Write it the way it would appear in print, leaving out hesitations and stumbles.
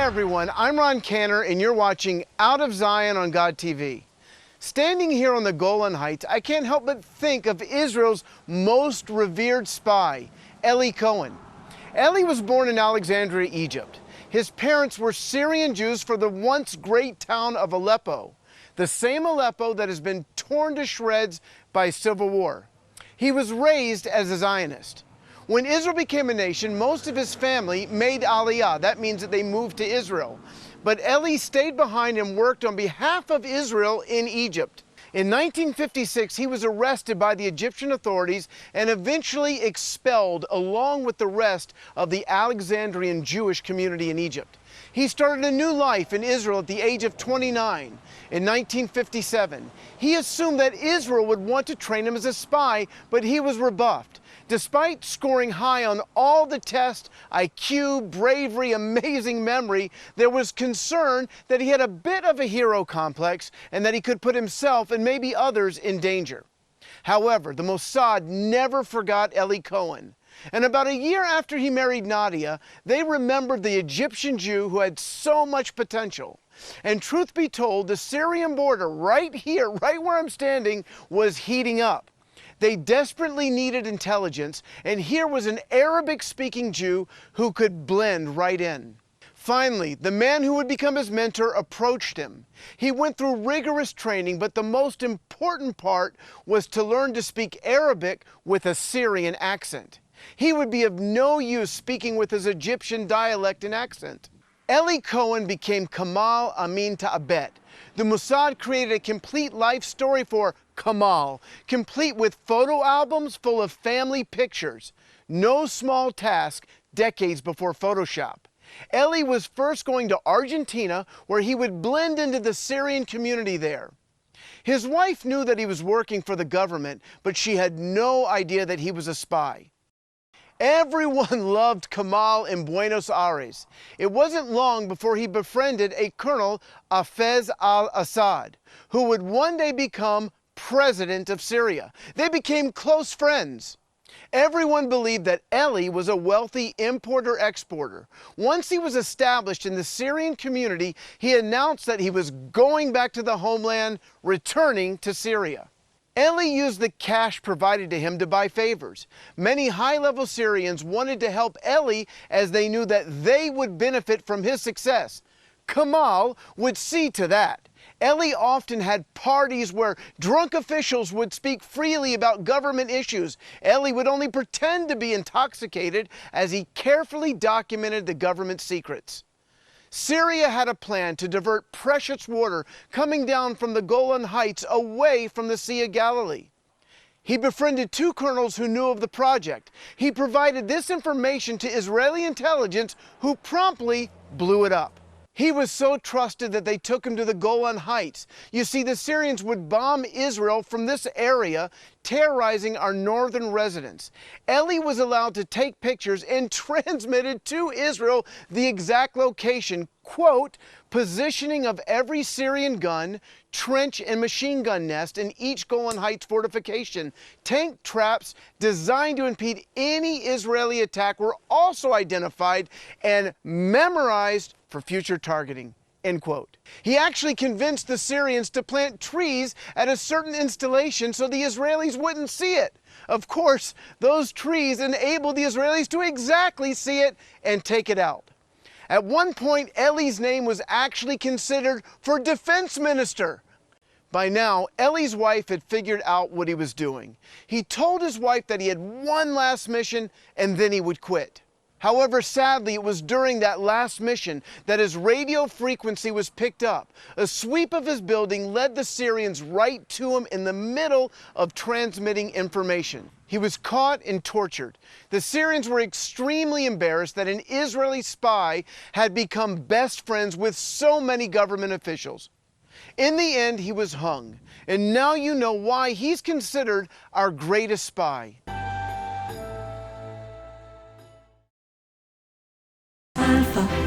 everyone, I'm Ron Canner and you're watching Out of Zion on God TV. Standing here on the Golan Heights, I can't help but think of Israel's most revered spy, Eli Cohen. Eli was born in Alexandria, Egypt. His parents were Syrian Jews from the once great town of Aleppo, the same Aleppo that has been torn to shreds by civil war. He was raised as a Zionist. When Israel became a nation, most of his family made Aliyah. That means that they moved to Israel. But Eli stayed behind and worked on behalf of Israel in Egypt. In 1956, he was arrested by the Egyptian authorities and eventually expelled along with the rest of the Alexandrian Jewish community in Egypt. He started a new life in Israel at the age of 29. In 1957, he assumed that Israel would want to train him as a spy, but he was rebuffed. Despite scoring high on all the tests, IQ, bravery, amazing memory, there was concern that he had a bit of a hero complex and that he could put himself and maybe others in danger. However, the Mossad never forgot Eli Cohen. And about a year after he married Nadia, they remembered the Egyptian Jew who had so much potential. And truth be told, the Syrian border right here, right where I'm standing, was heating up. They desperately needed intelligence, and here was an Arabic-speaking Jew who could blend right in. Finally, the man who would become his mentor approached him. He went through rigorous training, but the most important part was to learn to speak Arabic with a Syrian accent. He would be of no use speaking with his Egyptian dialect and accent. Eli Cohen became Kamel Amin Thaabet. The Mossad created a complete life story for Kamel, complete with photo albums full of family pictures. No small task decades before Photoshop. Eli was first going to Argentina, where he would blend into the Syrian community there. His wife knew that he was working for the government, but she had no idea that he was a spy. Everyone loved Kamel in Buenos Aires. It wasn't long before he befriended a Colonel, Hafez Al-Assad, who would one day become president of Syria. They became close friends. Everyone believed that Eli was a wealthy importer-exporter. Once he was established in the Syrian community, he announced that he was going back to the homeland, returning to Syria. Eli used the cash provided to him to buy favors. Many high-level Syrians wanted to help Eli as they knew that they would benefit from his success. Kamel would see to that. Eli often had parties where drunk officials would speak freely about government issues. Eli would only pretend to be intoxicated as he carefully documented the government secrets. Syria had a plan to divert precious water coming down from the Golan Heights away from the Sea of Galilee. He befriended two colonels who knew of the project. He provided this information to Israeli intelligence, who promptly blew it up. He was so trusted that they took him to the Golan Heights. You see, the Syrians would bomb Israel from this area, terrorizing our northern residents. Eli was allowed to take pictures and transmitted to Israel the exact location, quote, positioning of every Syrian gun, trench, and machine gun nest in each Golan Heights fortification. Tank traps designed to impede any Israeli attack were also identified and memorized for future targeting, end quote. He actually convinced the Syrians to plant trees at a certain installation so the Israelis wouldn't see it. Of course, those trees enabled the Israelis to exactly see it and take it out. At one point, Eli's name was actually considered for defense minister. By now, Eli's wife had figured out what he was doing. He told his wife that he had one last mission and then he would quit. However, sadly, it was during that last mission that his radio frequency was picked up. A sweep of his building led the Syrians right to him in the middle of transmitting information. He was caught and tortured. The Syrians were extremely embarrassed that an Israeli spy had become best friends with so many government officials. In the end, he was hung. And now you know why he's considered our greatest spy. Alpha.